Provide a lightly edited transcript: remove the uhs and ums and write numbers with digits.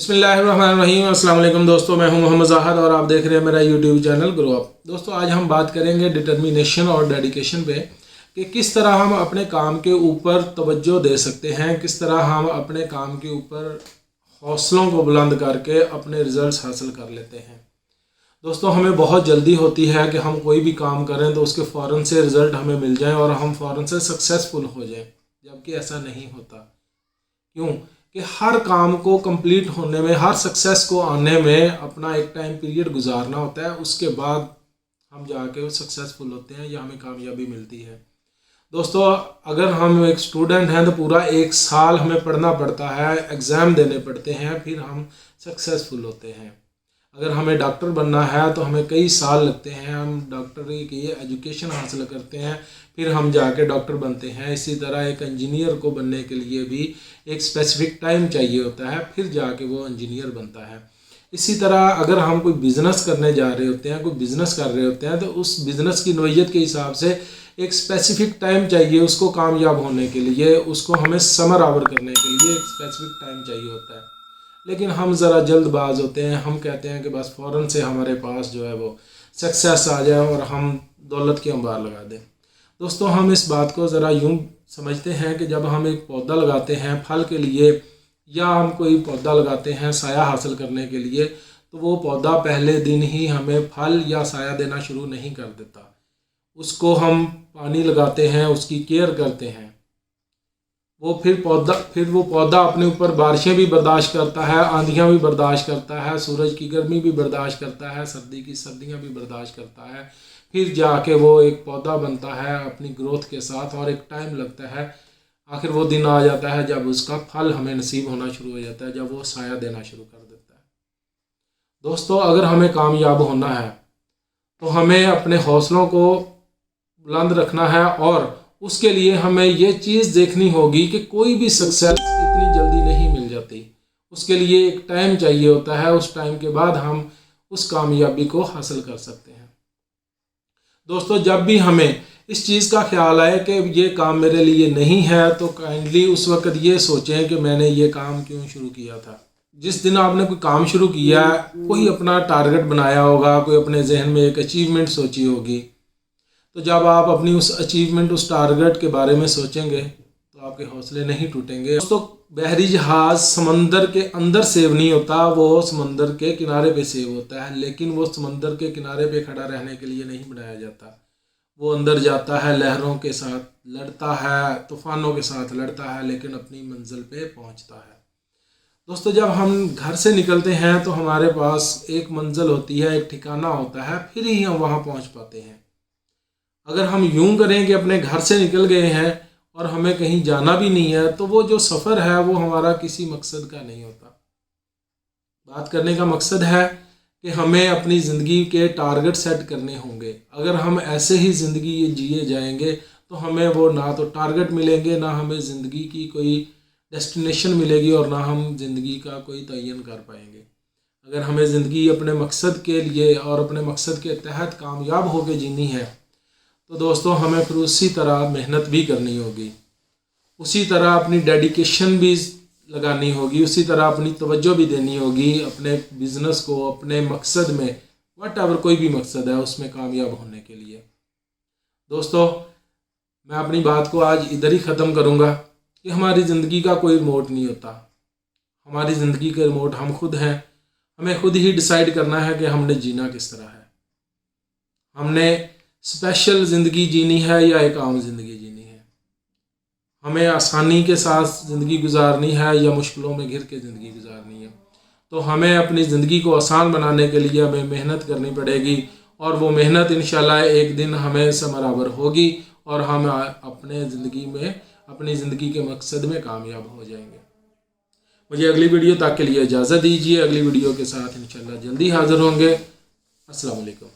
बिस्मिल्लाहिर्रहमानिर्रहीम। अस्सलाम वालेकुम दोस्तों, मैं हूं मोहम्मद ज़ाहद और आप देख रहे हैं मेरा यूट्यूब चैनल ग्रो अप। दोस्तों, आज हम बात करेंगे डिटर्मिनेशन और डेडिकेशन पे कि किस तरह हम अपने काम के ऊपर तवज्जो दे सकते हैं, किस तरह हम अपने काम के ऊपर हौसलों को बुलंद करके अपने रिज़ल्ट्स हासिल कर लेते हैं। दोस्तों, हमें बहुत जल्दी होती है कि हम कोई भी काम करें तो उसके फ़ौरन से रिज़ल्ट हमें मिल जाएं और हम फ़ौरन से सक्सेसफुल हो जाएं, जबकि ऐसा नहीं होता। क्यों कि हर काम को कंप्लीट होने में, हर सक्सेस को आने में अपना एक टाइम पीरियड गुजारना होता है। उसके बाद हम जाके सक्सेसफुल होते हैं या हमें कामयाबी मिलती है। दोस्तों, अगर हम एक स्टूडेंट हैं तो पूरा एक साल हमें पढ़ना पड़ता है, एग्ज़ाम देने पड़ते हैं, फिर हम सक्सेसफुल होते हैं। अगर हमें डॉक्टर बनना है तो हमें कई साल लगते हैं, हम डॉक्टरी की एजुकेशन हासिल करते हैं, फिर हम जाके डॉक्टर बनते हैं। इसी तरह एक इंजीनियर को बनने के लिए भी एक स्पेसिफिक टाइम चाहिए होता है, फिर जाके वो इंजीनियर बनता है। इसी तरह अगर हम कोई बिज़नेस करने जा रहे होते हैं, कोई बिज़नेस कर रहे होते हैं, तो उस बिज़नेस की नोयत के हिसाब से एक स्पेसिफिक टाइम चाहिए उसको कामयाब होने के लिए, उसको हमें समर आवर करने के लिए एक स्पेसिफिक टाइम चाहिए होता है। लेकिन हम ज़रा जल्दबाज होते हैं, हम कहते हैं कि बस फ़ौरन से हमारे पास जो है वो सक्सेस आ जाए और हम दौलत के अंबार लगा दें। दोस्तों, हम इस बात को ज़रा यूँ समझते हैं कि जब हम एक पौधा लगाते हैं फल के लिए, या हम कोई पौधा लगाते हैं साया हासिल करने के लिए, तो वो पौधा पहले दिन ही हमें फल या साया देना शुरू नहीं कर देता। उसको हम पानी लगाते हैं, उसकी केयर करते हैं, फिर वो पौधा अपने ऊपर बारिशें भी बर्दाश्त करता है, आंधियाँ भी बर्दाश्त करता है, सूरज की गर्मी भी बर्दाश्त करता है, सर्दी की सर्दियाँ भी बर्दाश्त करता है। फिर जाके वो एक पौधा बनता है अपनी ग्रोथ के साथ, और एक टाइम लगता है, आखिर वो दिन आ जाता है जब उसका फल हमें नसीब होना शुरू हो जाता है, जब वो साया देना शुरू कर देता है। दोस्तों, अगर हमें कामयाब होना है तो हमें अपने हौसलों को बुलंद रखना है, और उसके लिए हमें ये चीज़ देखनी होगी कि कोई भी सक्सेस इतनी जल्दी नहीं मिल जाती। उसके लिए एक टाइम चाहिए होता है, उस टाइम के बाद हम उस कामयाबी को हासिल कर सकते हैं। दोस्तों, जब भी हमें इस चीज़ का ख्याल आए कि ये काम मेरे लिए नहीं है, तो काइंडली उस वक्त ये सोचें कि मैंने ये काम क्यों शुरू किया था। जिस दिन आपने कोई काम शुरू किया, कोई अपना टारगेट बनाया होगा, कोई अपने जहन में एक अचीवमेंट सोची होगी, तो जब आप अपनी उस अचीवमेंट, उस टारगेट के बारे में सोचेंगे तो आपके हौसले नहीं टूटेंगे। दोस्तों, बहरी जहाज़ समंदर के अंदर सेव नहीं होता, वो समंदर के किनारे पे सेव होता है। लेकिन वो समंदर के किनारे पे खड़ा रहने के लिए नहीं बनाया जाता। वो अंदर जाता है, लहरों के साथ लड़ता है, तूफ़ानों के साथ लड़ता है, लेकिन अपनी मंजिल पे पहुंचता है। दोस्तों, जब हम घर से निकलते हैं तो हमारे पास एक मंजिल होती है, एक ठिकाना होता है, फिर ही हम वहाँ पहुँच पाते हैं। अगर हम यूं करें कि अपने घर से निकल गए हैं और हमें कहीं जाना भी नहीं है, तो वो जो सफ़र है वो हमारा किसी मकसद का नहीं होता। बात करने का मकसद है कि हमें अपनी ज़िंदगी के टारगेट सेट करने होंगे। अगर हम ऐसे ही ज़िंदगी जिए जाएंगे तो हमें वो ना तो टारगेट मिलेंगे, ना हमें ज़िंदगी की कोई डेस्टिनेशन मिलेगी, और ना हम ज़िंदगी का कोई तयन कर पाएंगे। अगर हमें ज़िंदगी अपने मकसद के लिए और अपने मकसद के तहत कामयाब होकर जीनी है, तो दोस्तों हमें फिर उसी तरह मेहनत भी करनी होगी, उसी तरह अपनी डेडिकेशन भी लगानी होगी, उसी तरह अपनी तवज्जो भी देनी होगी अपने बिज़नेस को, अपने मकसद में, वट एवर कोई भी मकसद है उसमें कामयाब होने के लिए। दोस्तों, मैं अपनी बात को आज इधर ही ख़त्म करूँगा कि हमारी ज़िंदगी का कोई रिमोट नहीं होता। हमारी ज़िंदगी के रिमोट हम खुद हैं। हमें खुद ही डिसाइड करना है कि हमने जीना किस तरह है। हमने स्पेशल ज़िंदगी जीनी है या एक आम ज़िंदगी जीनी है। हमें आसानी के साथ ज़िंदगी गुजारनी है या मुश्किलों में घिर के ज़िंदगी गुजारनी है। तो हमें अपनी ज़िंदगी को आसान बनाने के लिए हमें मेहनत करनी पड़ेगी, और वो मेहनत इंशाल्लाह एक दिन हमें समरावर होगी और हम अपने ज़िंदगी में, अपनी ज़िंदगी के मकसद में कामयाब हो जाएंगे। मुझे अगली वीडियो तक के लिए इजाज़त दीजिए। अगली वीडियो के साथ इंशाल्लाह जल्दी हाज़िर होंगे। अस्सलाम वालेकुम।